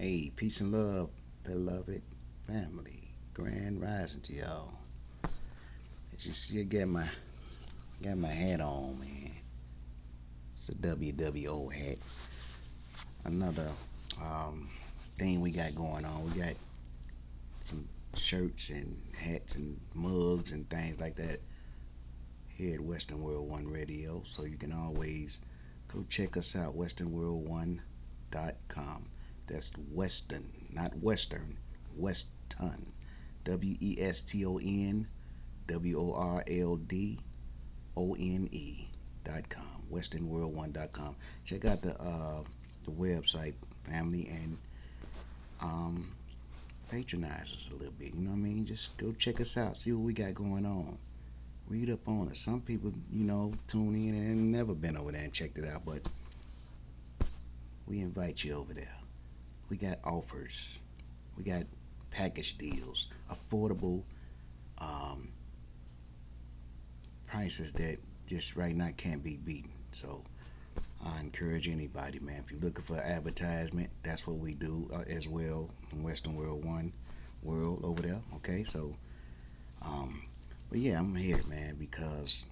Hey, peace and love, beloved family. Grand rising to y'all. As you see, I got my hat on, man. It's a WWO hat. Another um, thing we got going on. We got some shirts and hats and mugs and things like that here at Western World One Radio. So you can always go check us out, westernworld1.com. That's Western, not Western, Weston. WESTONWORLDONE.com. Westernworld1.com. Check out the website, family, and um, patronize us a little bit. You know what I mean? Just go check us out, see what we got going on. Read up on us. Some people, tune in and never been over there and checked it out, but we invite you over there. We got offers. We got package deals, affordable um, prices that just right now can't be beaten. So I encourage anybody, man. If you're looking for advertisement, that's what we do as well in Western World One World over there. Okay, so um, but yeah, I'm here, man, because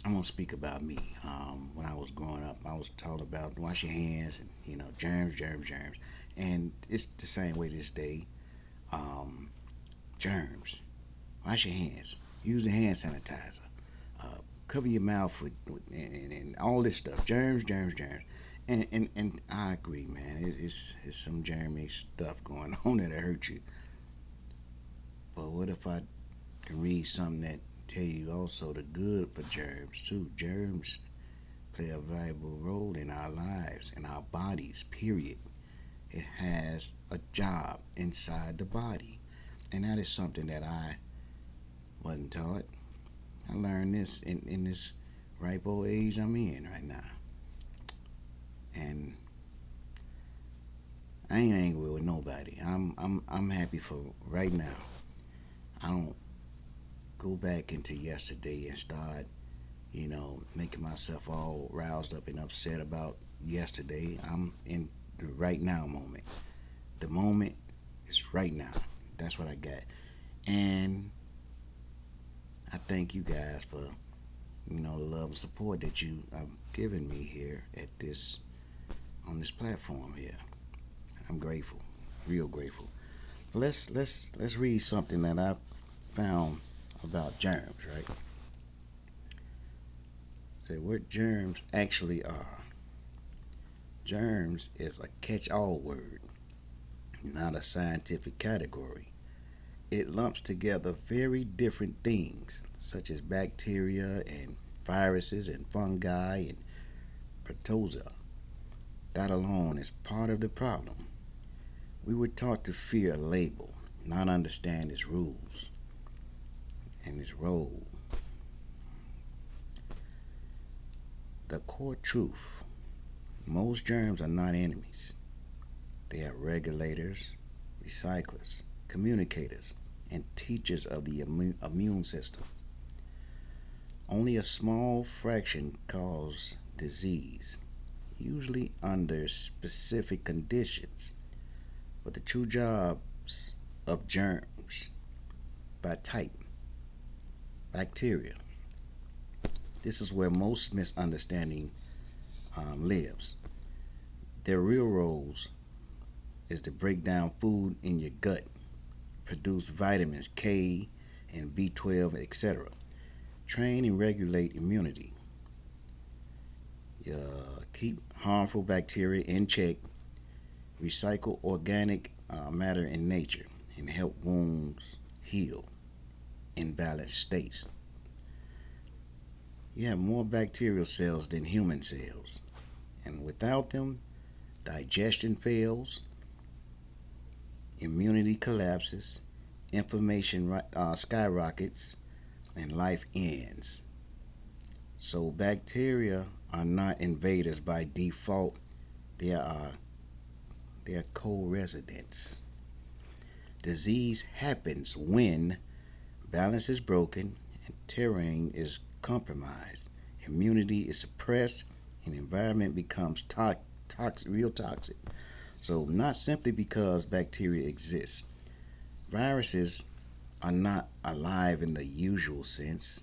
I'm gonna speak about me. When I was growing up, I was taught about wash your hands and germs, germs, germs, and it's the same way this day. Um, Germs. Wash your hands. Use a hand sanitizer. Cover your mouth and all this stuff. Germs, germs, germs. And I agree, man. It's some germy stuff going on that'll hurt you. But what if I can read something that tell you also the good for germs too? Germs play a valuable role in our lives, in our bodies. Period. It has a job inside the body, and that is something that I wasn't taught. I learned this in this ripe old age I'm in right now. And I ain't angry with nobody. I'm happy for right now. I don't go back into yesterday and start, making myself all roused up and upset about yesterday. I'm in the right now moment. The moment is right now. That's what I got. And I thank you guys for the love and support that you have given me here at this on this platform here. I'm grateful, real grateful. Let's read something that I found about germs, right? Say what germs actually are. Germs is a catch-all word, not a scientific category. It lumps together very different things, such as bacteria and viruses and fungi and protozoa. That alone is part of the problem. We were taught to fear a label, not understand its rules and its role. The core truth: most germs are not enemies. They are regulators, recyclers, communicators, and teachers of the immune system. Only a small fraction cause disease, usually under specific conditions. But the true jobs of germs: by type, bacteria. This is where most misunderstanding lives. Their real roles is to break down food in your gut, produce vitamins K and B12, etc. Train and regulate immunity. Keep harmful bacteria in check, recycle organic matter in nature, and help wounds heal in balanced states. You have more bacterial cells than human cells, and without them, digestion fails, immunity collapses, inflammation skyrockets, and life ends. So bacteria are not invaders by default. They are they are co-residents. Disease happens when balance is broken and terrain is compromised. Immunity is suppressed and environment becomes real toxic. So, not simply because bacteria exist. Viruses are not alive in the usual sense.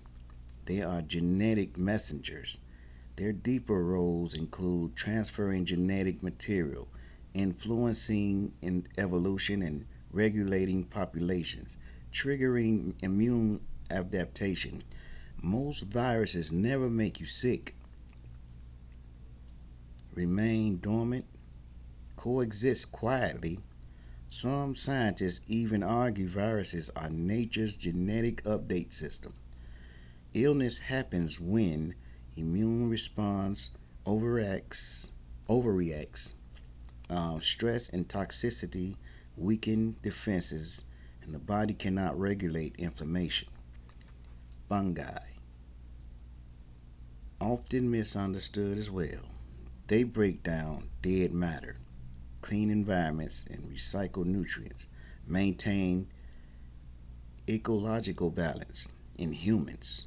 They are genetic messengers. Their deeper roles include transferring genetic material, influencing in evolution, and regulating populations, triggering immune adaptation. Most viruses never make you sick, remain dormant, coexist quietly. Some scientists even argue viruses are nature's genetic update system. Illness happens when immune response overacts, overreacts. Stress and toxicity weaken defenses, and the body cannot regulate inflammation. Fungi, often misunderstood as well. They break down dead matter, clean environments, and recycle nutrients, maintain ecological balance. In humans,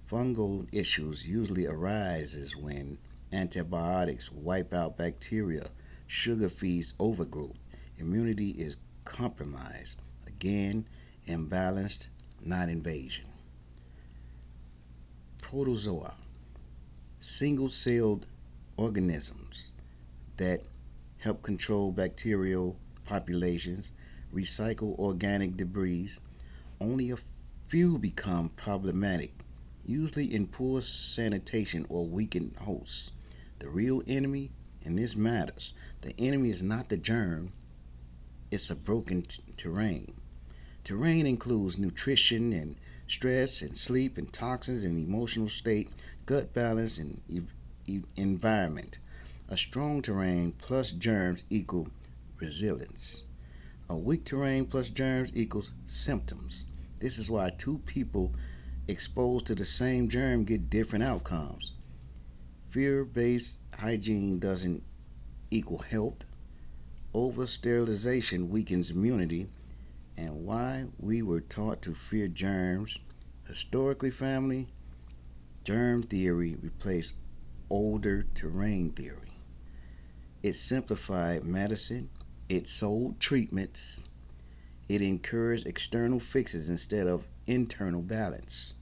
fungal issues usually arises when antibiotics wipe out bacteria, sugar feeds overgrowth, immunity is compromised. Again, imbalanced, not invasion. Protozoa, single-celled organisms that help control bacterial populations, recycle organic debris. Only a few become problematic, usually in poor sanitation or weakened hosts. The real enemy, and this matters, the enemy is not the germ, it's a broken terrain. Terrain includes nutrition and stress and sleep and toxins and emotional state, gut balance and environment. A strong terrain plus germs equal resilience. A weak terrain plus germs equals symptoms. This is why two people exposed to the same germ get different outcomes. Fear based hygiene doesn't equal health. Over sterilization weakens immunity, and why we were taught to fear germs. Historically, family, germ theory replaced older terrain theory. It simplified medicine, it sold treatments, it encouraged external fixes instead of internal balance.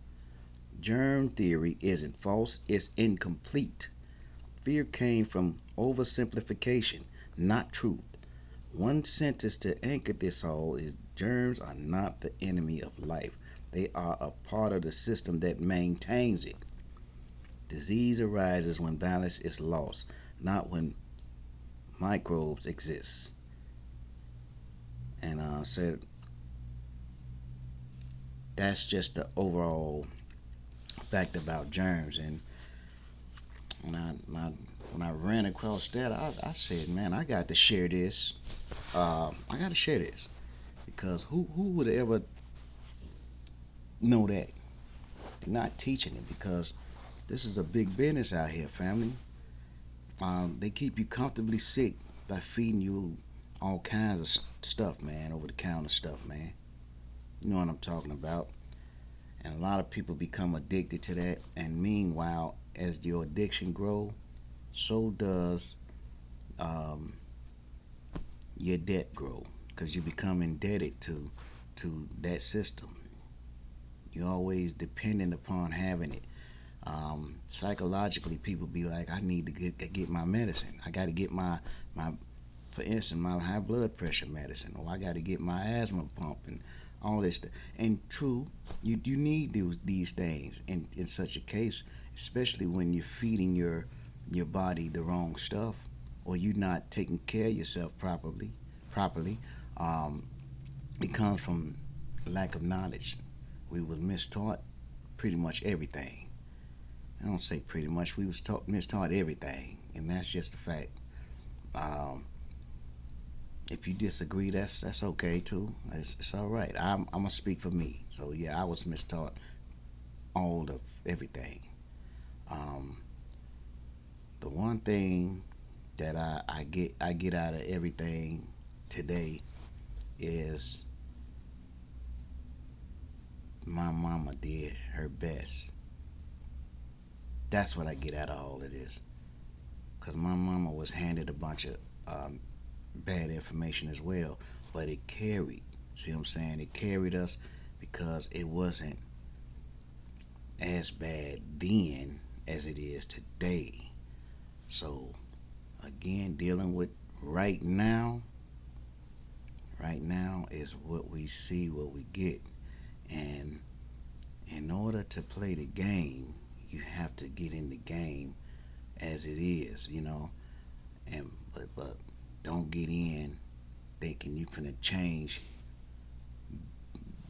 Germ theory isn't false, it's incomplete. Fear came from oversimplification, not truth. One sentence to anchor this all is germs are not the enemy of life. They are a part of the system that maintains it. Disease arises when balance is lost, not when microbes exist. And said that's just the overall fact about germs. And when I ran across that, I said, man, I got to share this. I got to share this because who would ever know that? They're not teaching it because this is a big business out here, family. They keep you comfortably sick by feeding you all kinds of stuff, man, over the counter stuff, man. You know what I'm talking about. And a lot of people become addicted to that. And meanwhile, as your addiction grows, so does um, your debt grow because you become indebted to that system. You're always dependent upon having it. Psychologically, people be like, I need to get my medicine. I got to get my, for instance, my high blood pressure medicine, or I got to get my asthma pump and all this stuff. And true, you need these things in such a case, especially when you're feeding your body the wrong stuff, or you're not taking care of yourself properly. Um, it comes from lack of knowledge. We were mistaught pretty much everything. I don't say pretty much. We was mistaught everything, and that's just a fact. Um, if you disagree, that's okay too. It's all right. I'm gonna speak for me. So yeah, I was mistaught all of everything. Um, the one thing that I get out of everything today is my mama did her best. That's what I get out of all of this. Cause my mama was handed a bunch of bad information as well, but it carried. See what I'm saying? It carried us because it wasn't as bad then as it is today. So again, dealing with right now, right now is what we see, what we get. And in order to play the game, you have to get in the game as it is, And but don't get in thinking you finna change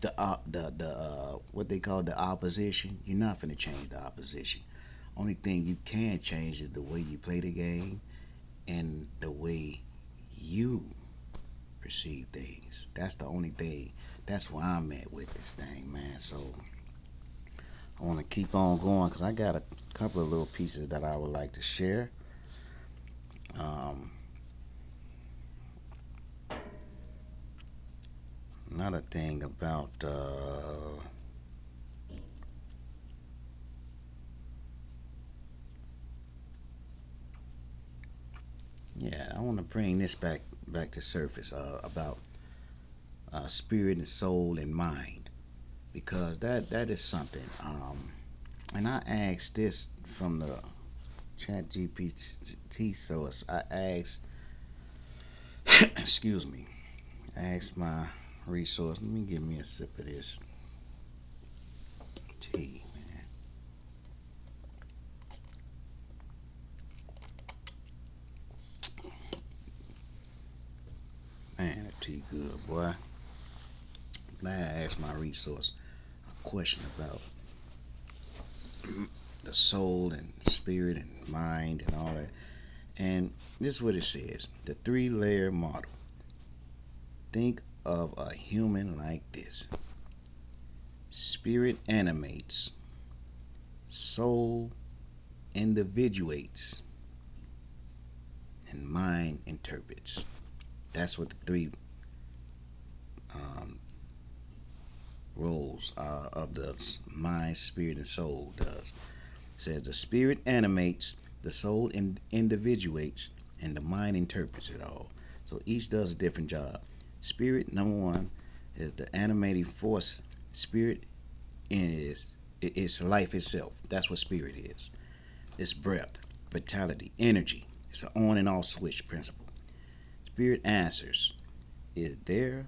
the what they call the opposition. You're not finna change the opposition. Only thing you can change is the way you play the game and the way you perceive things. That's the only thing. That's where I'm at with this thing, man. So I want to keep on going because I got a couple of little pieces that I would like to share. Um, Another thing about yeah, I want to bring this back to surface about spirit and soul and mind because that is something. And I asked this from the Chat GPT source. I asked, excuse me, I asked my resource. Let me give me a sip of this tea, man. Man, the tea good, boy. Now I asked my resource a question about the soul and spirit and mind and all that. And this is what it says: the three-layer model. Think of a human like this: spirit animates, soul individuates, and mind interprets. That's what the three um, roles of the mind, spirit, and soul does. It says the spirit animates, the soul individuates, and the mind interprets it all. So each does a different job. Spirit, number one, is the animating force. Spirit it's life itself. That's what spirit is. It's breath, vitality, energy. It's an on and off switch principle. Spirit answers, is there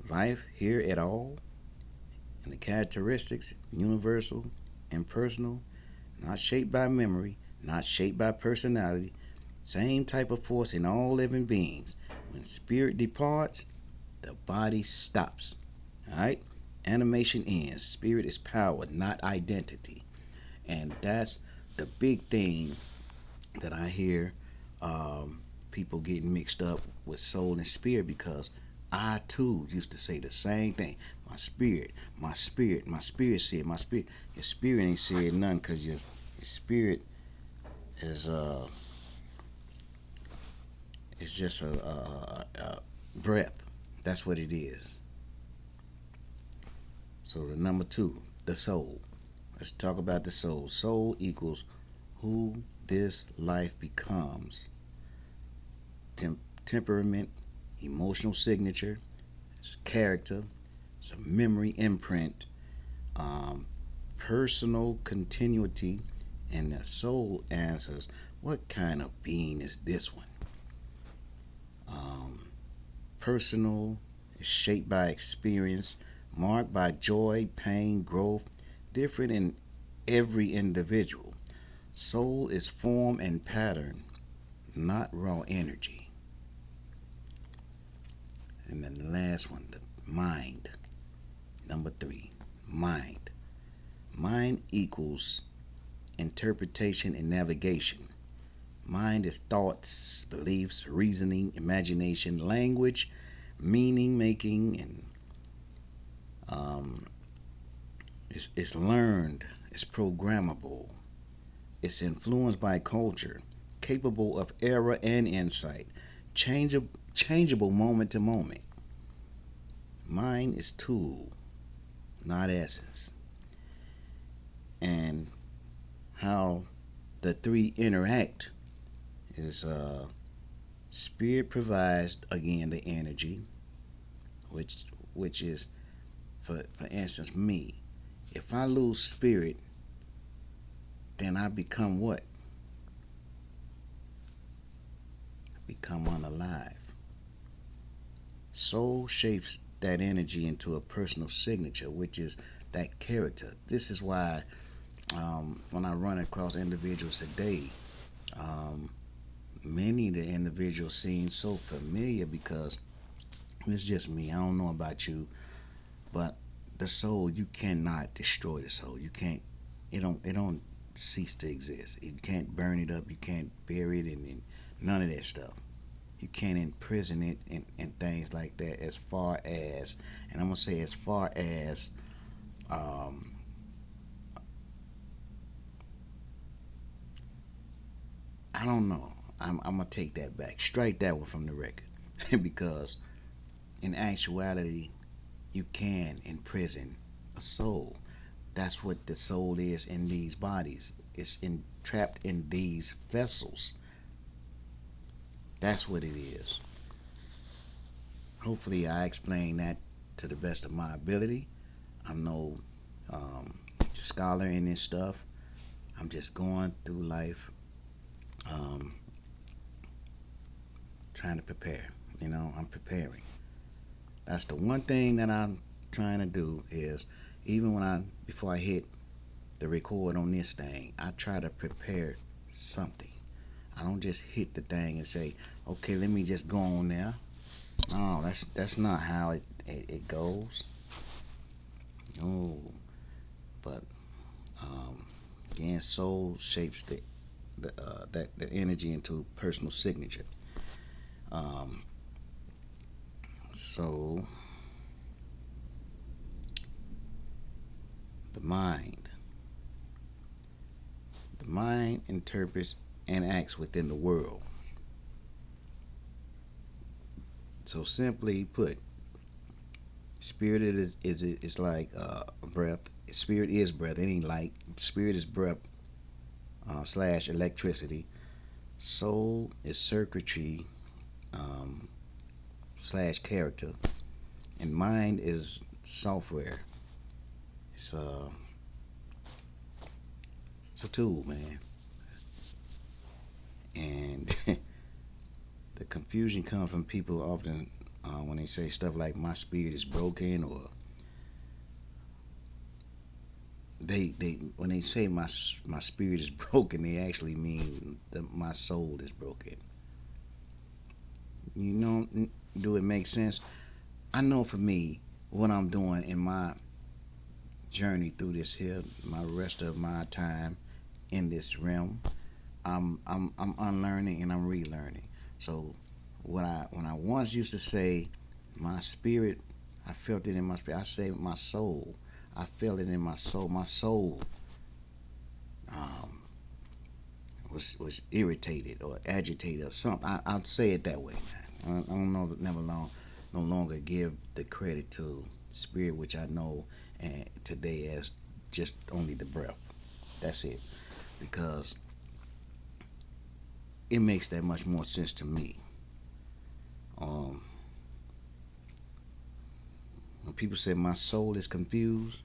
life here at all? And the characteristics, universal and personal, not shaped by memory, not shaped by personality, same type of force in all living beings. When spirit departs, the body stops. All right? Animation ends. Spirit is power, not identity. And that's the big thing that I hear people getting mixed up with soul and spirit because I too used to say the same thing. My spirit, my spirit, my spirit said, my spirit. Your spirit ain't said nothing because your spirit is it's just a breath. That's what it is. So the number two, the soul. Let's talk about the soul. Soul equals who this life becomes. Temperament, emotional signature, it's character, it's a memory imprint, um, personal continuity, and the soul answers, what kind of being is this one? Um, Personal is shaped by experience, marked by joy, pain, growth, different in every individual. Soul is form and pattern, not raw energy. And then the last one, the mind. Number three, mind. Mind equals interpretation and navigation. Mind is thoughts, beliefs, reasoning, imagination, language, meaning making, and it's learned, it's programmable, it's influenced by culture, capable of error and insight, changeable moment to moment. Mind is tool, not essence. And how the three interact is Spirit provides again the energy, which which is for instance me. If I lose spirit, then I become what? Become unalive. Soul shapes that energy into a personal signature, which is that character. This is why when I run across individuals today, um, many of the individuals seem so familiar because it's just me. I don't know about you, but the soul, you cannot destroy the soul. You can't. It don't cease to exist. You can't burn it up. You can't bury it, and none of that stuff. You can't imprison it and things like that. As far as, and I'm gonna say as far as, um, I don't know. I'm gonna take that back. Strike that one from the record, because in actuality, you can imprison a soul. That's what the soul is in these bodies. It's trapped in these vessels. That's what it is. Hopefully, I explain that to the best of my ability. I'm no scholar in this stuff. I'm just going through life, um, trying to prepare. I'm preparing. That's the one thing that I'm trying to do is, even before I hit the record on this thing, I try to prepare something. I don't just hit the thing and say, okay, let me just go on there. No, that's not how it goes. No, but um, again, soul shapes the energy into personal signature. Um, so the mind, the mind interprets and acts within the world. So simply put, spirit is like breath. Spirit is breath. It ain't light. Spirit is breath slash electricity. Soul is circuitry um, slash character, and mind is software. It's it's a tool, man. And the confusion comes from people often when they say stuff like "my spirit is broken," or they when they say my spirit is broken, they actually mean that my soul is broken. You know, do it make sense? I know for me, what I'm doing in my journey through this here, my rest of my time in this realm, I'm unlearning and I'm relearning. So when I once used to say my spirit, I felt it in my spirit. I say my soul. I felt it in my soul. My soul um, was irritated or agitated or something. I'll say it that way. I don't know. No longer give the credit to spirit, which I know and today as just only the breath. That's it. Because it makes that much more sense to me. Um, when people say my soul is confused,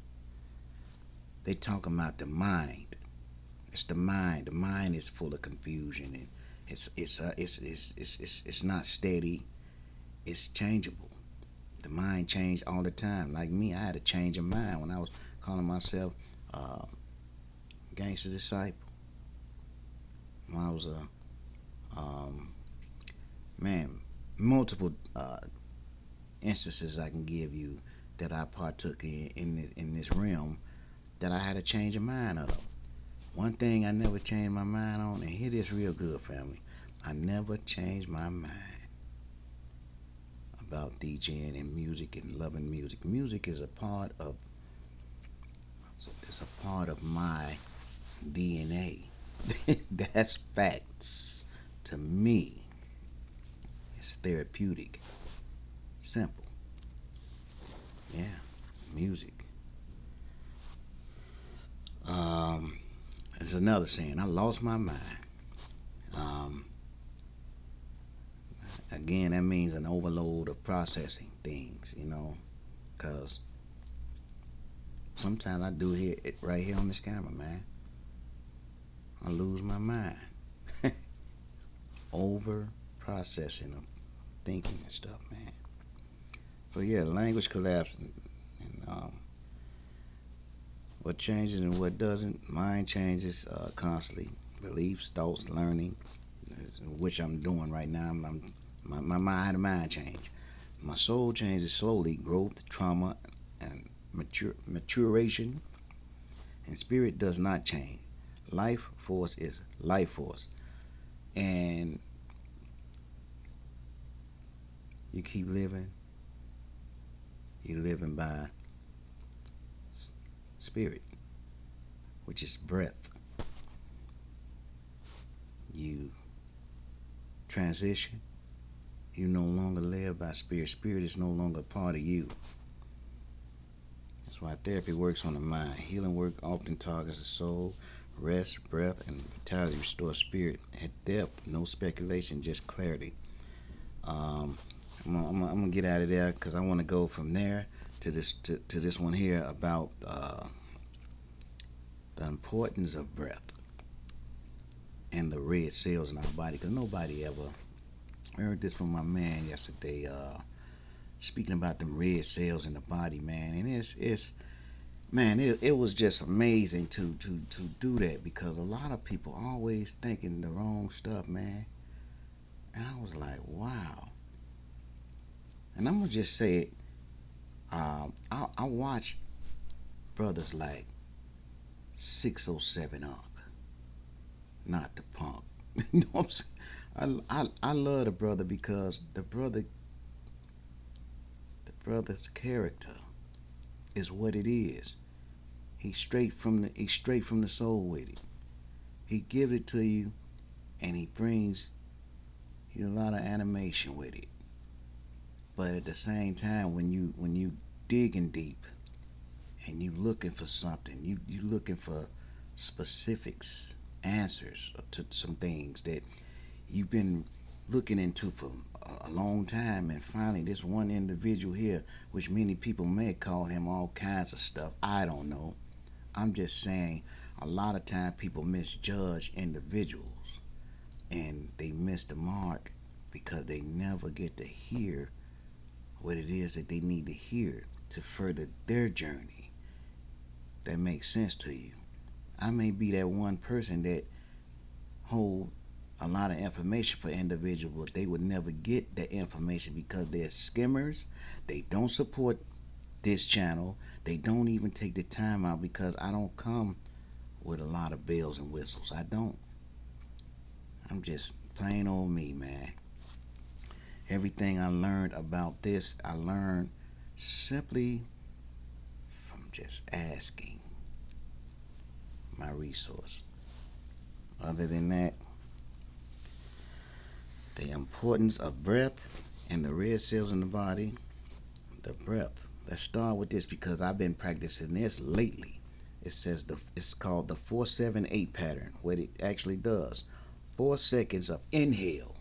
they talk about the mind. It's the mind. The mind is full of confusion, and it's not steady. It's changeable. The mind changed all the time. Like me, I had a change of mind when I was calling myself uh, gangster disciple. When I was a man, multiple instances I can give you that I partook in this realm that I had a change of mind of. One thing I never changed my mind on, and hear this real good, family. I never changed my mind about DJing and music and loving music. Music is a part of my DNA. That's facts. To me, it's therapeutic. Simple. Yeah, music. Um, there's another saying. I lost my mind. Um, Again, that means an overload of processing things, because sometimes I do it right here on this camera, man. I lose my mind. Over processing of thinking and stuff, man. So yeah, language collapse, and what changes and what doesn't. Mind changes constantly. Beliefs, thoughts, learning, which I'm doing right now. My mind change. My soul changes slowly. Growth, trauma, and maturation. And spirit does not change. Life force is life force, and you keep living. You're living by spirit, which is breath. You transition. You no longer live by spirit. Spirit is no longer a part of you. That's why therapy works on the mind. Healing work often targets the soul. Rest, breath, and vitality restore spirit at depth. No speculation, just clarity. Um, I'm gonna get out of there because I want to go from there to this one here about the importance of breath and the red cells in our body. Because nobody ever heard this from my man yesterday. Speaking about them red cells in the body, man, and it's man, it was just amazing to do that because a lot of people always thinking the wrong stuff, man. And I was like, wow. And I'm gonna just say it. I watch brothers like 607 Unk, not the punk. You know what I'm saying? I love the brother because the brother's character is what it is. He's straight from the soul with it. He gives it to you, and he brings you a lot of animation with it. But at the same time, when you digging deep and you looking for something, you looking for specifics, answers to some things that you've been looking into for a long time, and finally this one individual here, which many people may call him all kinds of stuff. I don't know. I'm just saying a lot of time people misjudge individuals and they miss the mark because they never get to hear what it is that they need to hear to further their journey. That makes sense to you. I may be that one person that hold a lot of information for individuals, but they would never get that information because they're skimmers. They don't support this channel. They don't even take the time out because I don't come with a lot of bells and whistles. I don't. I'm just plain old me, man. Everything I learned about this, I learned simply from just asking my resource. Other than that, the importance of breath and the red cells in the body. The breath. Let's start with this because I've been practicing this lately. It's called the 478 pattern. What it actually does: 4 seconds of inhale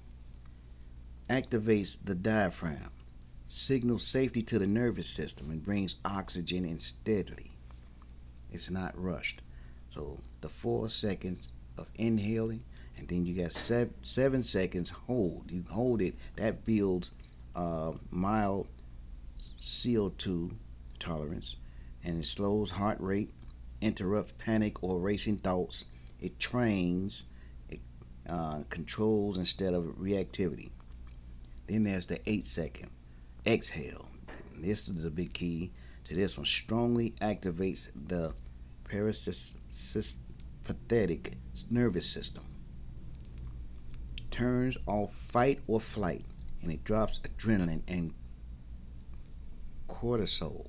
activates the diaphragm, signals safety to the nervous system, and brings oxygen in steadily. It's not rushed. So the 4 seconds of inhaling, and then you got 7 seconds hold. You hold it. That builds mild CO2 tolerance, and it slows heart rate, interrupts panic or racing thoughts. It trains, it controls instead of reactivity. Then there's the 8 second exhale. This is the big key to this one. Strongly activates the parasympathetic nervous system, turns off fight or flight, and it drops adrenaline and cortisol.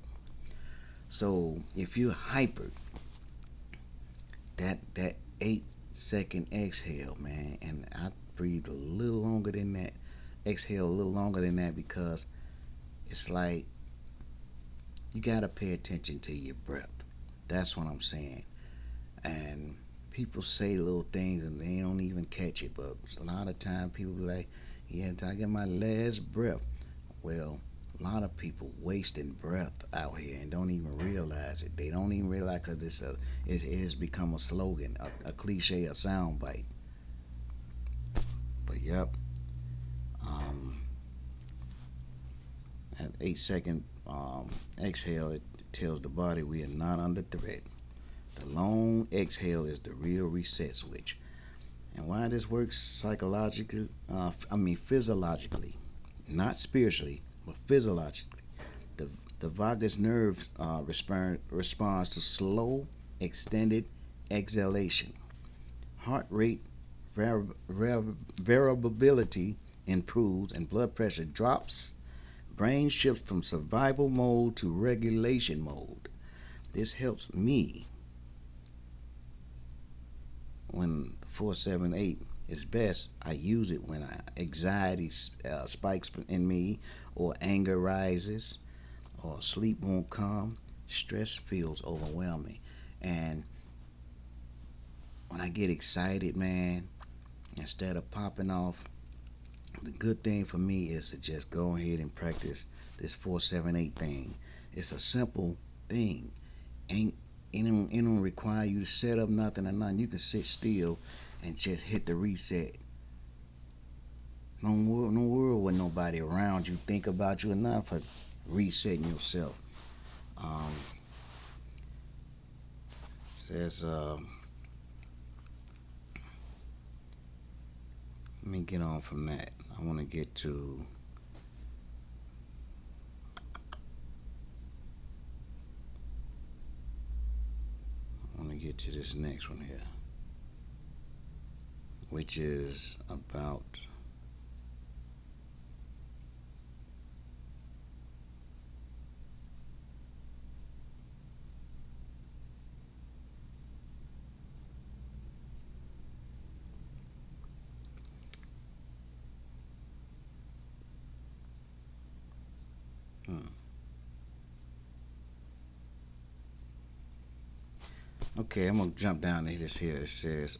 So if you're hyper, that 8 second exhale, man, and I breathe a little longer than that, exhale a little longer than that because it's like you gotta pay attention to your breath. That's what I'm saying. And people say little things and they don't even catch it, but a lot of time people be like, Yeah, until I get my last breath. Well, a lot of people wasting breath out here and don't even realize it. They don't even realize because it has become a slogan, a cliche, a soundbite. But yep, um, at 8 second exhale, it tells the body we are not under threat. The long exhale is the real reset switch. And why this works psychologically, physiologically, not spiritually, but physiologically. The, the vagus nerve responds to slow, extended exhalation. Heart rate variability improves and blood pressure drops. Brain shifts from survival mode to regulation mode. This helps me when 478 is best. I use it when anxiety spikes in me, or anger rises, or sleep won't come. Stress feels overwhelming. And when I get excited, man, instead of popping off, the good thing for me is to just go ahead and practice this 478 thing. It's a simple thing. Ain't it don't require you to set up nothing or nothing. You can sit still and just hit the reset. No world with nobody around you think about you enough for resetting yourself. Um, says let me get on from that. I want to get to this next one here, which is about hmm. Okay, I'm gonna jump down to this here. It says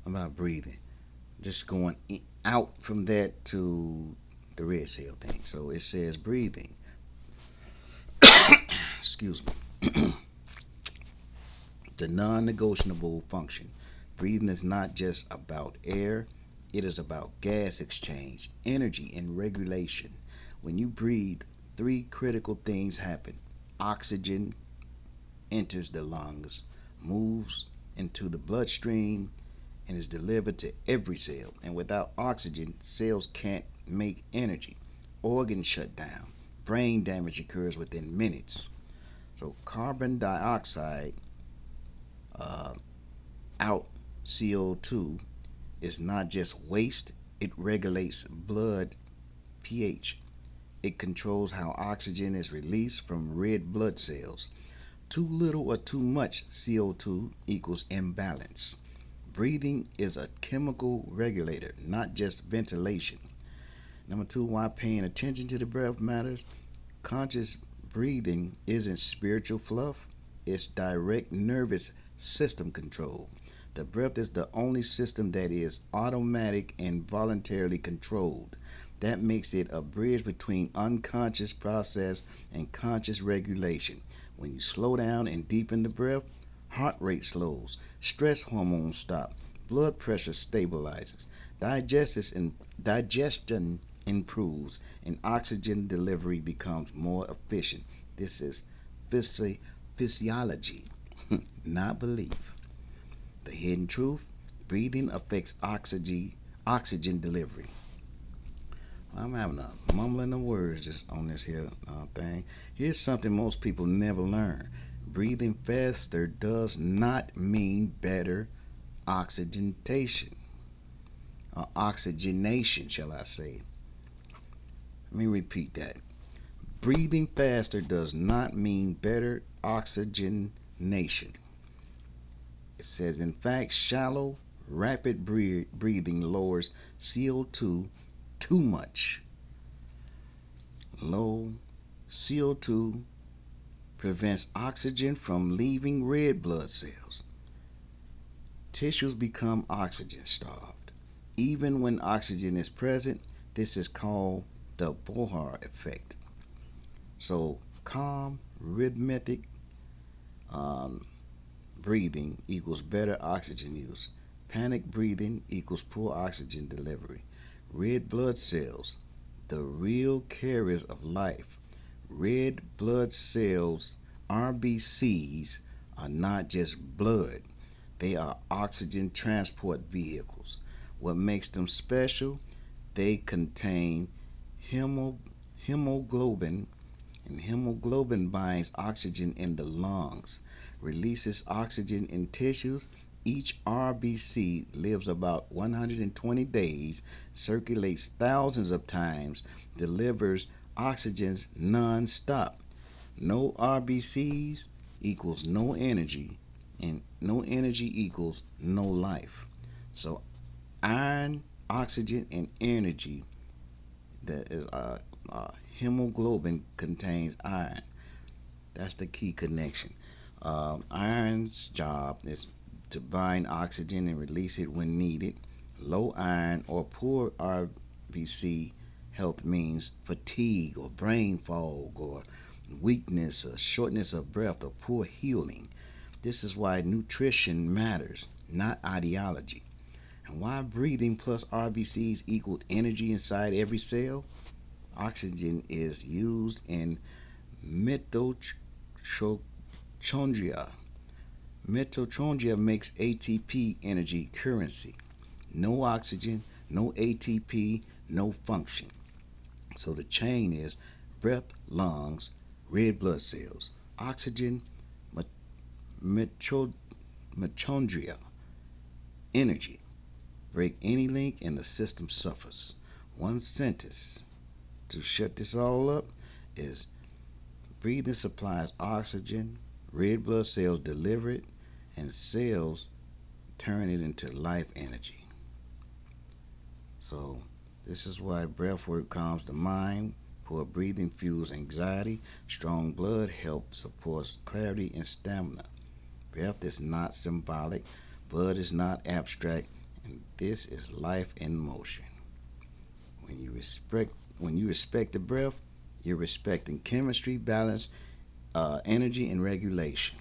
about breathing. Just going out from that to the red cell thing. So it says breathing. Excuse me. The non-negotiable function. Breathing is not just about air. It is about gas exchange, energy, and regulation. When you breathe, three critical things happen. Oxygen enters the lungs, moves into the bloodstream, and is delivered to every cell. And without oxygen, cells can't make energy. Organs shut down. Brain damage occurs within minutes. So, carbon dioxide uh, out CO2 is not just waste, it regulates blood pH. It controls how oxygen is released from red blood cells. Too little or too much CO2 equals imbalance. Breathing is a chemical regulator, not just ventilation. Number two, why paying attention to the breath matters. Conscious breathing isn't spiritual fluff, it's direct nervous system control. The breath is the only system that is automatic and voluntarily controlled. That makes it a bridge between unconscious process and conscious regulation. When you slow down and deepen the breath, heart rate slows, stress hormones stop, blood pressure stabilizes, digestion improves, and oxygen delivery becomes more efficient. This is physiology, not belief. The hidden truth: breathing affects oxygen delivery. I'm having a mumbling of words just on this here thing. Here's something most people never learn. Breathing faster does not mean better oxygenation, or oxygenation, shall I say. Let me repeat that. Breathing faster does not mean better oxygenation. It says, in fact, shallow, rapid breathing lowers CO2 too much. Low CO2 prevents oxygen from leaving red blood cells. Tissues become oxygen starved. Even when oxygen is present, this is called the Bohr effect. So, calm, rhythmic um, breathing equals better oxygen use. Panic breathing equals poor oxygen delivery. Red blood cells, the real carriers of life. Red blood cells, RBCs, are not just blood, they are oxygen transport vehicles. What makes them special? They contain hemo, hemoglobin, and hemoglobin binds oxygen in the lungs, releases oxygen in tissues. Each RBC lives about 120 days, circulates thousands of times, delivers oxygens non-stop. No RBCs equals no energy, and no energy equals no life. So iron, oxygen, and energy, that is hemoglobin contains iron. That's the key connection. Iron's job is to bind oxygen and release it when needed. Low iron or poor RBC health means fatigue or brain fog or weakness or shortness of breath or poor healing. This is why nutrition matters, not ideology. And why breathing plus RBCs equal energy inside every cell? Oxygen is used in mitochondria. Mitochondria makes ATP energy currency. No oxygen, no ATP, no function. So the chain is breath, lungs, red blood cells, oxygen, mitochondria, energy. Break any link and the system suffers. One sentence to shut this all up is breathing supplies oxygen, red blood cells deliver it, and cells turn it into life energy. So, this is why breath work calms the mind, poor breathing fuels anxiety, strong blood helps supports clarity and stamina. Breath is not symbolic, blood is not abstract, and this is life in motion. When you respect the breath, you're respecting chemistry, balance, energy, and regulation.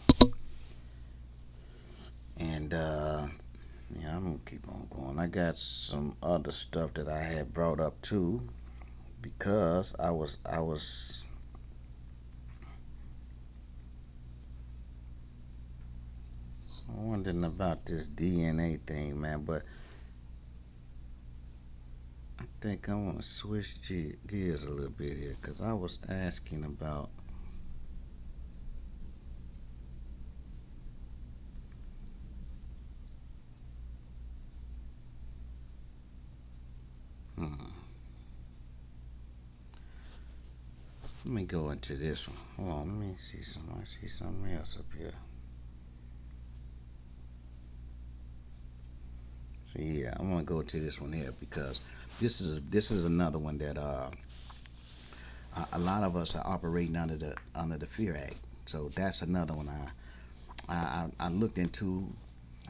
And yeah, I'm gonna keep on going. I got some other stuff that I had brought up too, because I was wondering about this DNA thing, man. But I think I want to switch gears a little bit here, because I was asking about. Hmm, let me go into this one. Hold on, let me see some. I see something else up here. So yeah, I'm gonna go to this one here, because this is another one that a lot of us are operating under the Fear Act. So that's another one I looked into.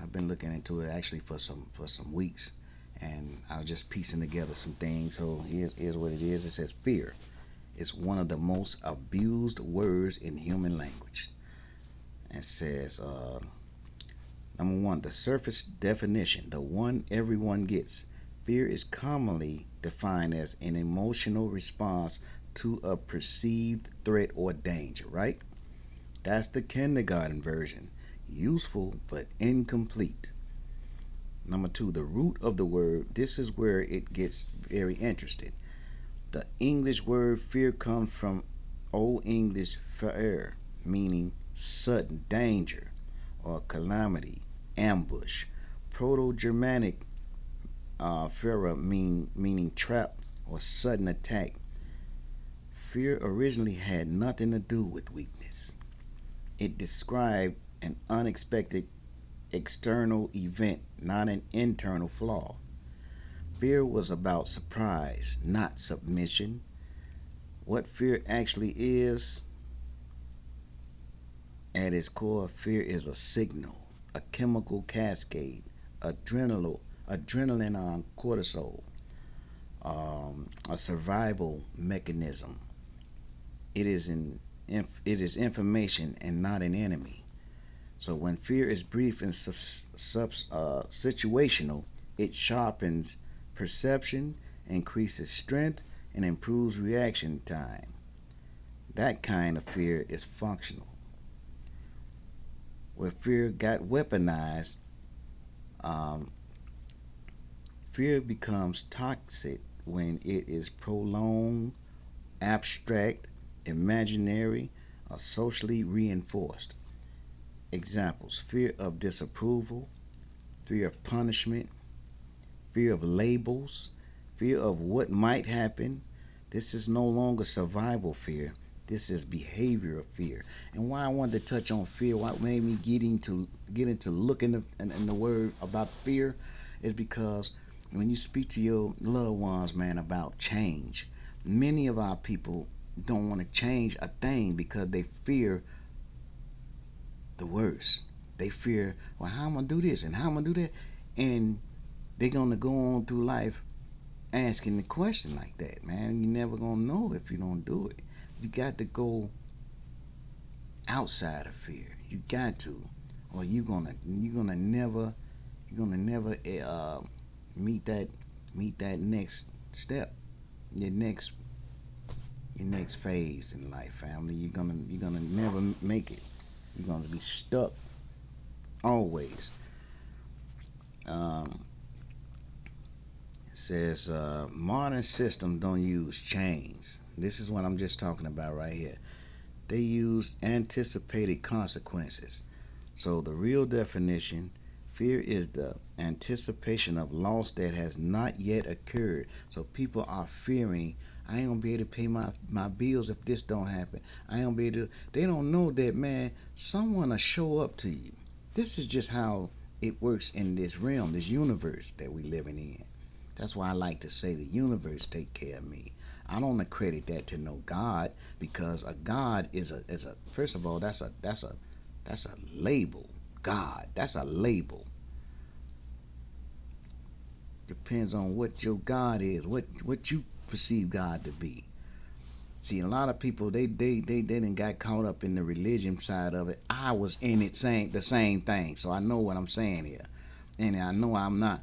I've been looking into it actually for some weeks, and I was just piecing together some things. So here's what it is. It says fear. It's one of the most abused words in human language. It says number one, the surface definition, the one everyone gets. Fear is commonly defined as an emotional response to a perceived threat or danger, right? That's the kindergarten version. Useful but incomplete. Number two, the root of the word. This is where it gets very interesting. The English word fear comes from Old English fear, meaning sudden danger or calamity, ambush. Proto Germanic fera meaning trap or sudden attack. Fear originally had nothing to do with weakness. It described an unexpected external event, not an internal flaw. Fear was about surprise, not submission. What fear actually is, at its core, fear is a signal, a chemical cascade, adrenaline, adrenaline on cortisol, a survival mechanism. It is it is information and not an enemy. So when fear is brief and situational, it sharpens perception, increases strength, and improves reaction time. That kind of fear is functional. Where fear got weaponized, um, fear becomes toxic when it is prolonged, abstract, imaginary, or socially reinforced. Examples: fear of disapproval, fear of punishment, fear of labels, fear of what might happen. This is no longer survival fear. This is behavioral fear. And why I wanted to touch on fear, what made me get into looking in the word about fear, is because when you speak to your loved ones, man, about change, many of our people don't want to change a thing because they fear the worst. They fear, well, how am I gonna do this and how am I gonna do that, and they're gonna go on through life asking the question like that, man. You're never gonna know if you don't do it. You got to go outside of fear. You got to, or you're gonna never meet that next step, your next your next phase in life, family. You're gonna never make it. You're gonna be stuck always. Um, it says modern systems don't use chains. This is what I'm just talking about right here. They use anticipated consequences. So the real definition: fear is the anticipation of loss that has not yet occurred. So people are fearing, I ain't gonna be able to pay my bills if this don't happen. I ain't gonna be able to. They don't know that, man, someone will show up to you. This is just how it works in this realm, this universe that we living in. That's why I like to say the universe take care of me. I don't accredit that to no God, because a God is a first of all, that's a label. God, that's a label. Depends on what your God is, what you perceive God to be. See, a lot of people they didn't got caught up in the religion side of it. I was in it saying the same thing, so I know what I'm saying here, and I know I'm not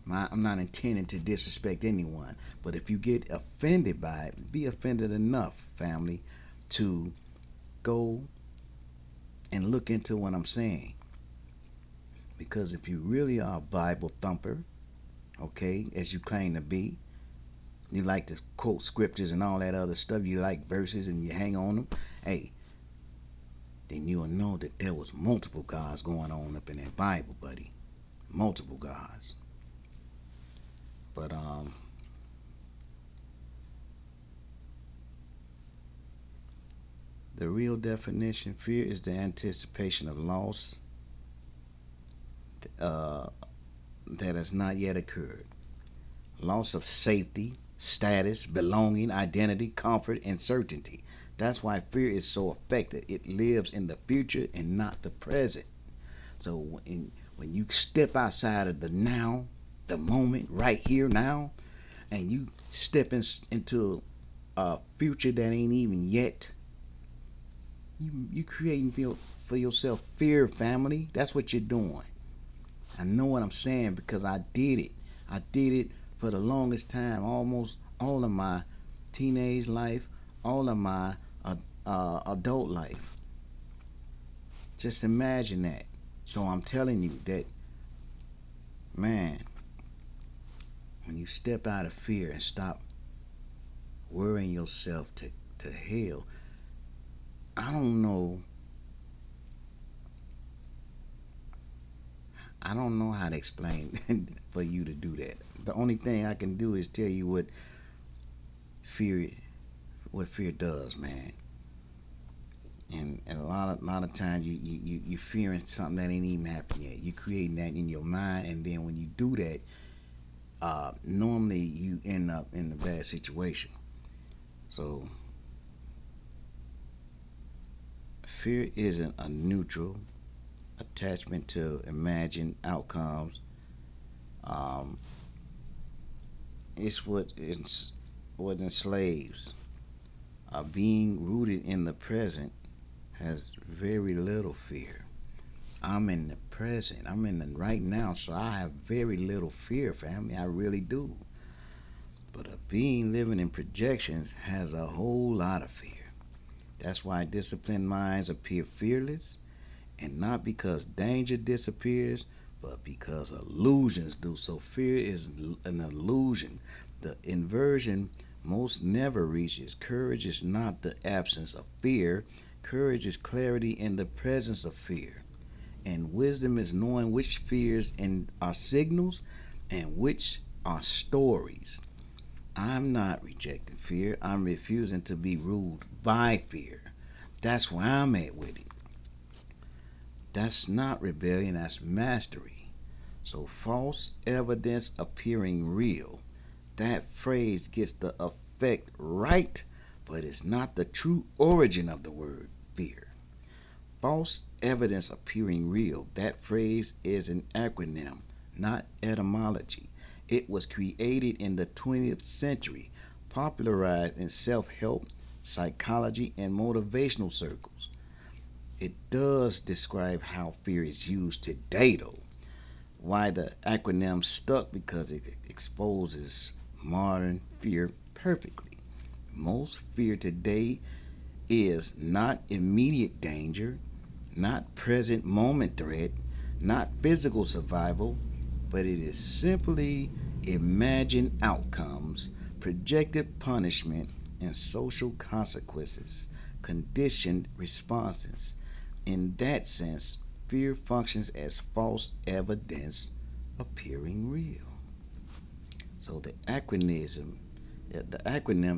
intending to disrespect anyone. But if you get offended by it, be offended enough, family, to go and look into what I'm saying. Because if you really are a Bible thumper, okay, as you claim to be, you like to quote scriptures and all that other stuff, you like verses and you hang on them, hey, then you'll know that there was multiple gods going on up in that Bible, buddy. Multiple gods. But the real definition: fear is the anticipation of loss uh, that has not yet occurred. Loss of safety, status, belonging, identity, comfort, and certainty. That's why fear is so effective. It lives in the future and not the present. So when you step outside of the now, the moment, right here now, and you step into a future that ain't even yet, you creating for yourself fear, family. That's what you're doing. I know what I'm saying because I did it. I did it for the longest time, almost all of my teenage life, all of my adult life. Just imagine that. So I'm telling you that, man, when you step out of fear and stop worrying yourself to hell, I don't know. I don't know how to explain for you to do that. The only thing I can do is tell you fear what fear does, man. And a lot of times you fearing something that ain't even happened yet. You creating that in your mind, and then when you do that, normally you end up in a bad situation. So fear isn't a neutral attachment to imagined outcomes. Um, it's what enslaves. Being rooted in the present has very little fear. I'm in the present. I'm in the right now, so I have very little fear, family. I really do. But a being living in projections has a whole lot of fear. That's why disciplined minds appear fearless, and not because danger disappears, but because illusions do. So fear is an illusion. The inversion most never reaches. Courage is not the absence of fear. Courage is clarity in the presence of fear. And wisdom is knowing which fears are signals and which are stories. I'm not rejecting fear. I'm refusing to be ruled by fear. That's where I'm at with it. That's not rebellion, that's mastery. So, false evidence appearing real. That phrase gets the effect right, but it's not the true origin of the word fear. False evidence appearing real. That phrase is an acronym, not etymology. It was created in the 20th century, popularized in self help, psychology, and motivational circles. It does describe how fear is used today, though. Why the acronym stuck? Because it exposes modern fear perfectly. Most fear today is not immediate danger, not present moment threat, not physical survival, but it is simply imagined outcomes, projected punishment, and social consequences, conditioned responses. In that sense, fear functions as false evidence appearing real. So the acronym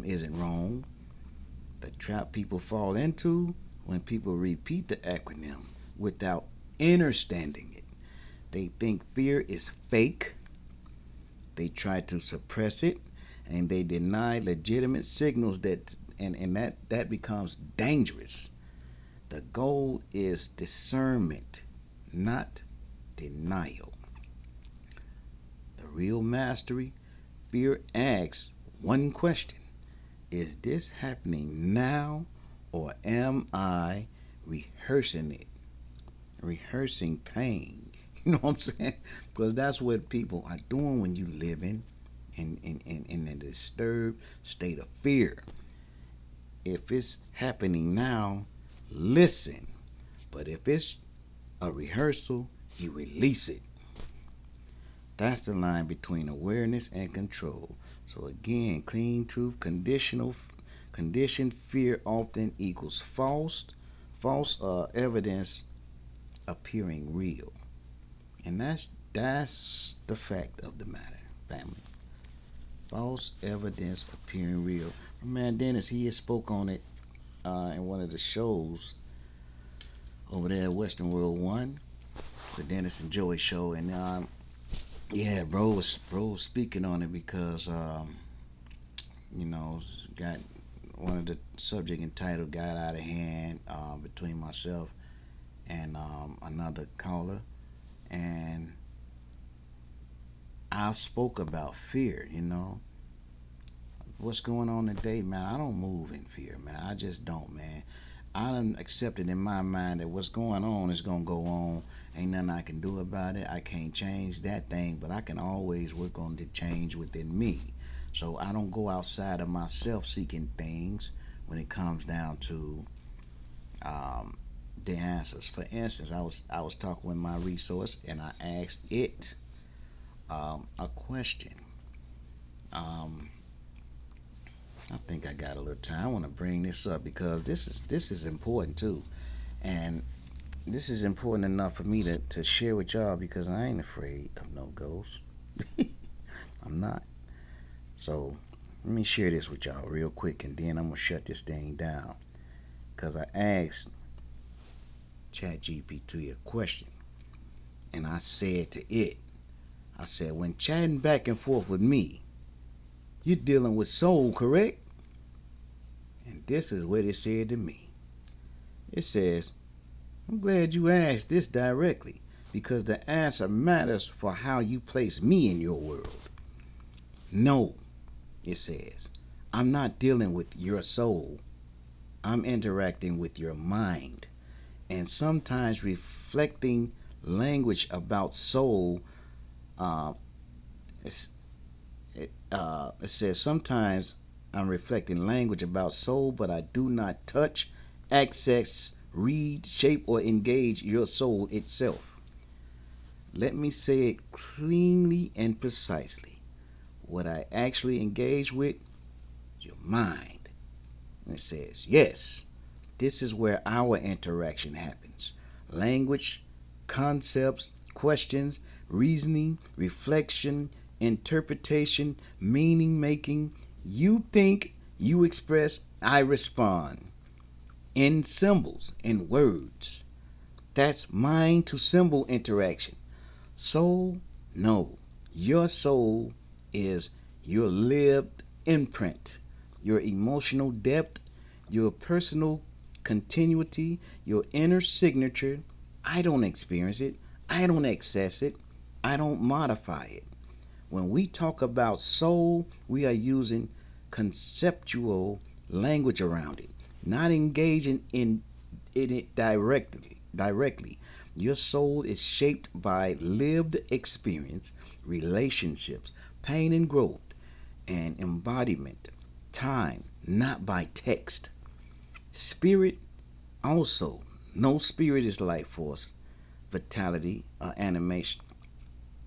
isn't wrong. The trap people fall into when people repeat the acronym without understanding it. They think fear is fake. They try to suppress it, and they deny legitimate signals that becomes dangerous. The goal is discernment, not denial. The real mastery, fear asks one question: is this happening now, or am I rehearsing it? Rehearsing pain. You know what I'm saying? Because that's what people are doing when you live in a disturbed state of fear. If it's happening now, listen. But if it's a rehearsal, you release it. That's the line between awareness and control. So again, clean truth, conditioned fear often equals false evidence appearing real. And that's the fact of the matter, family. False evidence appearing real. My man Dennis, he had spoke on it in one of the shows over there at Western World One, the Dennis and Joey show, and yeah, bro was speaking on it because got one of the subject entitled got out of hand between myself and another caller, and I spoke about fear. What's going on today, man. I don't move in fear, man. I just don't, man. I done accepted in my mind that what's going on is gonna go on. Ain't nothing I can do about it. I can't change that thing, but I can always work on the change within me. So I don't go outside of myself seeking things when it comes down to the answers. For instance, I was talking with my resource and I asked it a question. Um, I think I got a little time. I want to bring this up because this is important too, and this is important enough for me to share with y'all because I ain't afraid of no ghosts. I'm not. So let me share this with y'all real quick, and then I'm gonna shut this thing down because I asked ChatGPT a question, and I said to it, I said, when chatting back and forth with me, you're dealing with soul, correct? And this is what it said to me. It says, I'm glad you asked this directly. because the answer matters for how you place me in your world. No, it says, I'm not dealing with your soul. I'm interacting with your mind. And sometimes reflecting language about soul, uh, it's, it says, sometimes I'm reflecting language about soul, but I do not touch, access, read, shape, or engage your soul itself. Let me say it cleanly and precisely. What I actually engage with, your mind. And it says, yes, this is where our interaction happens. Language, concepts, questions, reasoning, reflection, interpretation, meaning making. You think, you express, I respond. In symbols, in words. That's mind to symbol interaction. Soul, no. Your soul is your lived imprint, your emotional depth, your personal continuity, your inner signature. I don't experience it. I don't access it. I don't modify it. When we talk about soul, we are using conceptual language around it, not engaging in it directly. Your soul is shaped by lived experience, relationships, pain and growth, and embodiment, time, not by text. Spirit also. No spirit is life force, vitality, or animation.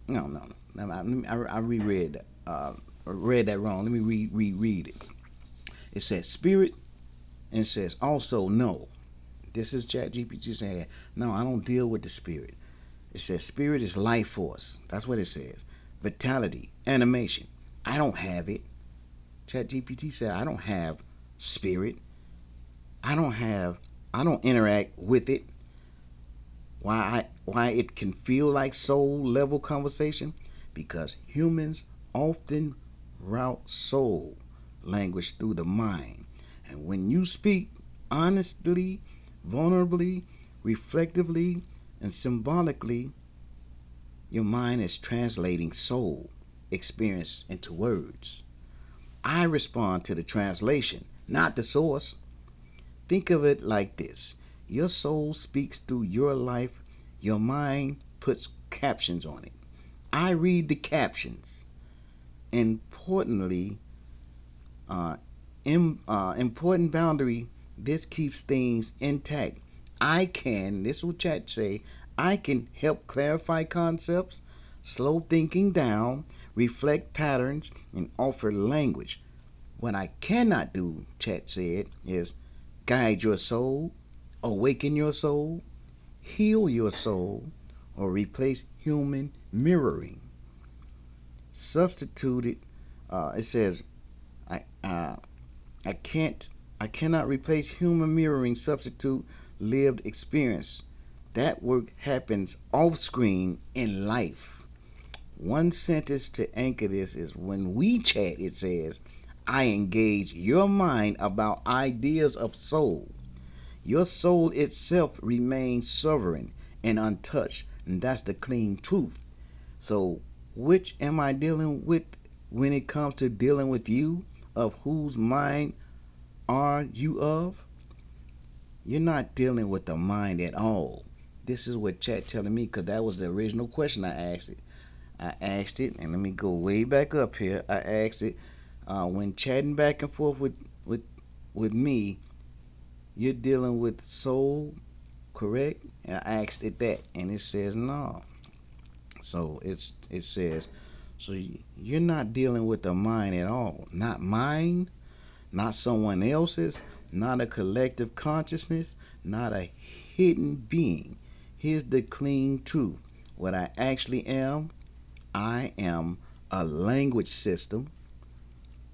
No. I reread read that wrong. Let me reread it. It says spirit, and it says also no. This is Chat GPT saying, no, I don't deal with the spirit. It says spirit is life force. That's what it says. Vitality, animation. I don't have it. Chat GPT said, I don't have spirit. I don't interact with it. Why it can feel like soul level conversation? Because humans often route soul language through the mind. And when you speak honestly, vulnerably, reflectively, and symbolically, your mind is translating soul experience into words. I respond to the translation, not the source. Think of it like this: your soul speaks through your life, your mind puts captions on it. I read the captions. Importantly, important boundary, this keeps things intact. This is what chat say, I can help clarify concepts, slow thinking down, reflect patterns, and offer language. What I cannot do, chat said, is guide your soul, awaken your soul, heal your soul, or replace human mirroring. Substituted, it says, I, uh, I can't, I cannot replace human mirroring, substitute lived experience. That work happens off screen in life. One sentence to anchor this is when we chat, it says, I engage your mind about ideas of soul. Your soul itself remains sovereign and untouched, and that's the clean truth. So, which am I dealing with when it comes to dealing with you? Of whose mind are you of? You're not dealing with the mind at all. This is what chat telling me, because that was the original question I asked it. I asked it, and let me go way back up here. I asked it when chatting back and forth with me, you're dealing with soul, correct? And I asked it that, and it says no. So it says, so you're not dealing with the mind at all. Not mine, not someone else's, not a collective consciousness, not a hidden being. Here's the clean truth. What I am a language system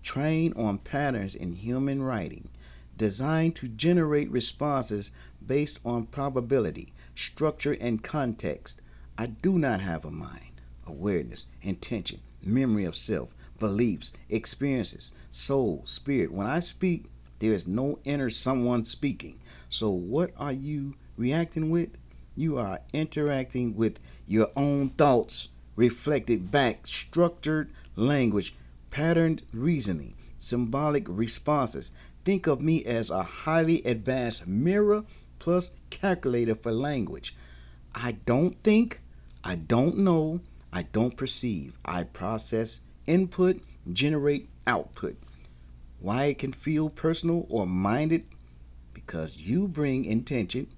trained on patterns in human writing, designed to generate responses based on probability, structure, and context. I do not have a mind, awareness, intention, memory of self, beliefs, experiences, soul, spirit. When I speak, there is no inner someone speaking. So, what are you reacting with? You are interacting with your own thoughts reflected back, structured language, patterned reasoning, symbolic responses. Think of me as a highly advanced mirror plus calculator for language. I don't think, I don't know, I don't perceive. I process input, generate output. Why it can feel personal or minded? Because you bring intention,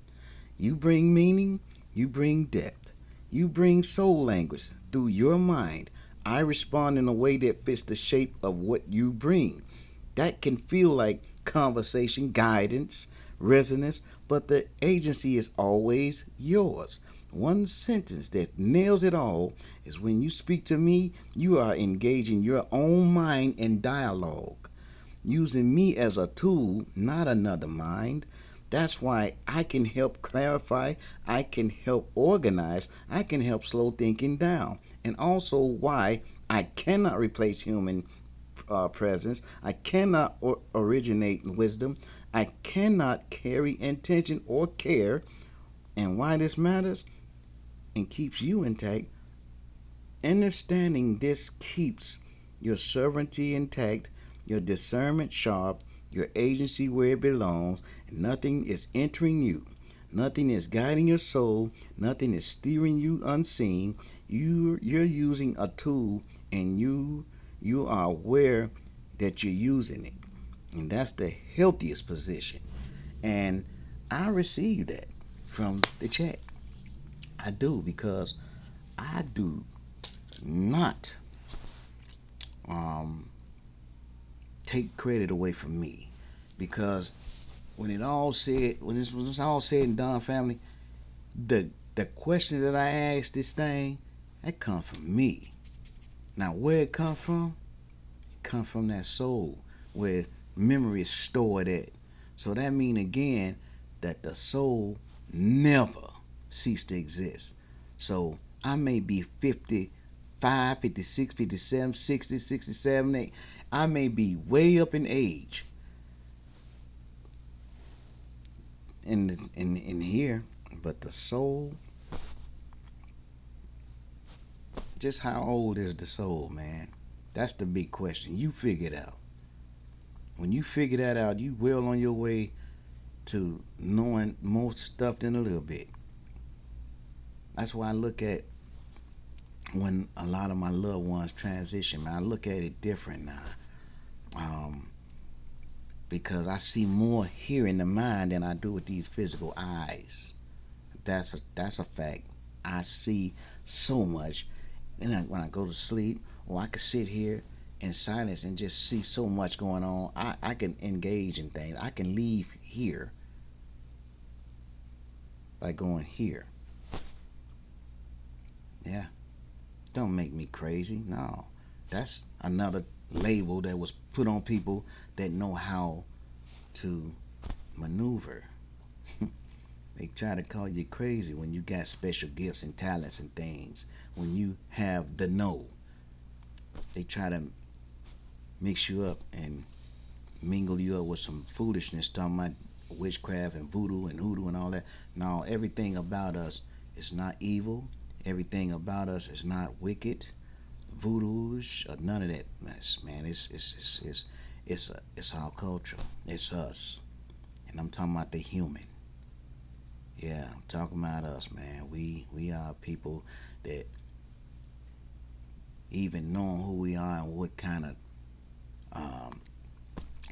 you bring meaning, you bring depth, you bring soul language through your mind. I respond in a way that fits the shape of what you bring. That can feel like conversation, guidance, resonance, but the agency is always yours. One sentence that nails it all is when you speak to me, you are engaging your own mind in dialogue, using me as a tool, not another mind. That's why I can help clarify, I can help organize, I can help slow thinking down, and also why I cannot replace human presence, I cannot originate wisdom, I cannot carry intention or care, and why this matters and keeps you intact. Understanding this keeps your sovereignty intact, your discernment sharp, your agency where it belongs, and nothing is entering you. Nothing is guiding your soul. Nothing is steering you unseen. You're using a tool, and you are aware that you're using it, and that's the healthiest position. And I receive that from the chat. I do because I do not um, take credit away from me, because when it's all said and done, family, the questions that I ask this thing, that come from me. Now where it come from? It come from that soul where memory is stored at. So that mean again that the soul never cease to exist. So I may be 55, 56, 57, 60, 67, 8. I may be way up in age in here, but the soul, just how old is the soul, man? That's the big question. You figure it out. When you figure that out, you well on your way to knowing more stuff than a little bit. That's why I look at when a lot of my loved ones transition, man, I look at it different now. Um, because I see more here in the mind than I do with these physical eyes. That's a fact. I see so much, and when I go to sleep, or I could sit here in silence and just see so much going on. I can engage in things. I can leave here by going here. Yeah, don't make me crazy. No, that's another label that was put on people that know how to maneuver. They try to call you crazy when you got special gifts and talents and things. When you have the know, they try to mix you up and mingle you up with some foolishness, talking about witchcraft and voodoo and hoodoo and all that. No, everything about us is not evil. Everything about us is not wicked, voodooish, or none of that mess, man. It's our culture. It's us, and I'm talking about the human. Yeah, I'm talking about us, man. We are people that, even knowing who we are and um,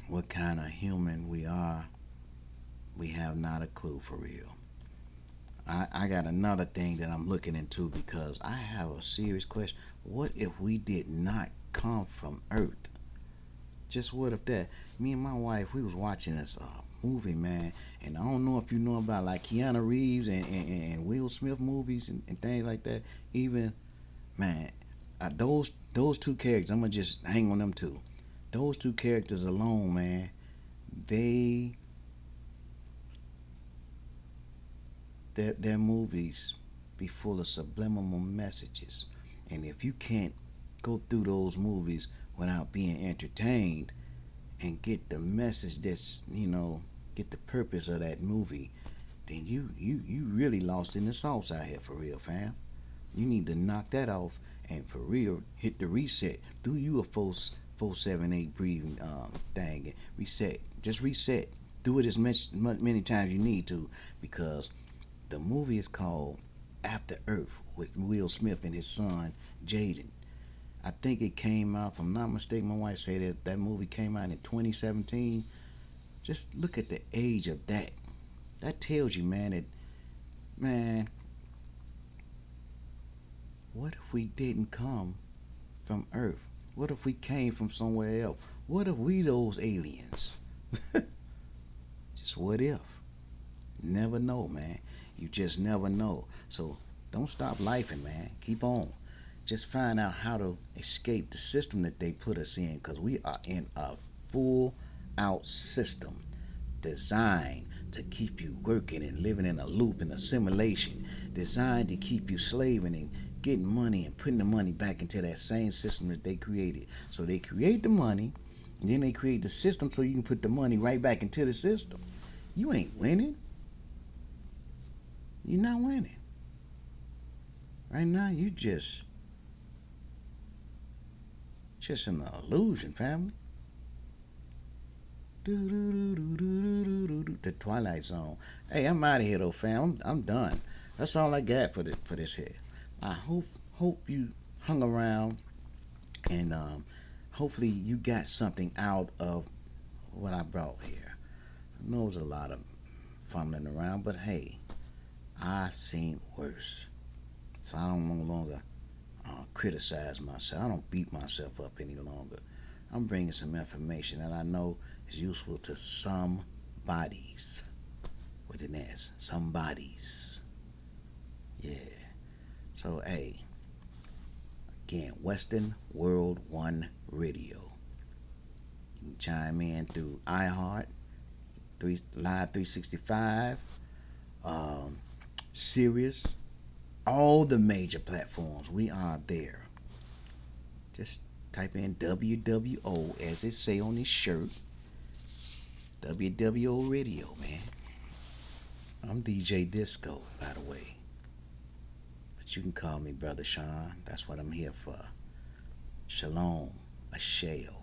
what kind of human we are, we have not a clue for real. I got another thing that I'm looking into, because I have a serious question. What if we did not come from Earth? Just what if that? Me and my wife, we was watching this movie, man, and I don't know if you know about like Keanu Reeves and Will Smith movies and things like that. Even, man, those two characters, I'm gonna just hang on them two. Those two characters alone, man, they their movies be full of subliminal messages, and if you can't go through those movies without being entertained and get the message, that's get the purpose of that movie, then you really lost in the sauce out here for real, fam. You need to knock that off and for real hit the reset. Do you a 4 4 7 8 breathing thing and reset. Just reset. Do it as many times you need to because the movie is called After Earth with Will Smith and his son Jaden. I think it came out, if I'm not mistaken, my wife said that movie came out in 2017. Just look at the age of that. That tells you, man, that, man, what if we didn't come from Earth? What if we came from somewhere else? What if we those aliens? Just what if? Never know, man. You just never know. So don't stop lifing, man. Keep on. Just find out how to escape the system that they put us in because we are in a full out system designed to keep you working and living in a loop and a simulation, designed to keep you slaving and getting money and putting the money back into that same system that they created. So they create the money, and then they create the system so you can put the money right back into the system. You ain't winning. You're not winning. Right now, you just an illusion, family. The Twilight Zone. Hey, I'm out of here though, fam. I'm done. That's all I got for this here. I hope you hung around and hopefully you got something out of what I brought here. I know there's a lot of fumbling around, but hey, I've seen worse. So I don't no longer criticize myself. I don't beat myself up any longer. I'm bringing some information that I know is useful to some bodies with an S. Some bodies. Yeah. So, hey, again, Western World One Radio. You can chime in through iHeart, Live 365, Sirius, all the major platforms. We are there. Just type in WWO as it say on this shirt. WWO Radio, man. I'm DJ Disco, by the way. But you can call me Brother Sean. That's what I'm here for. Shalom, Asheo.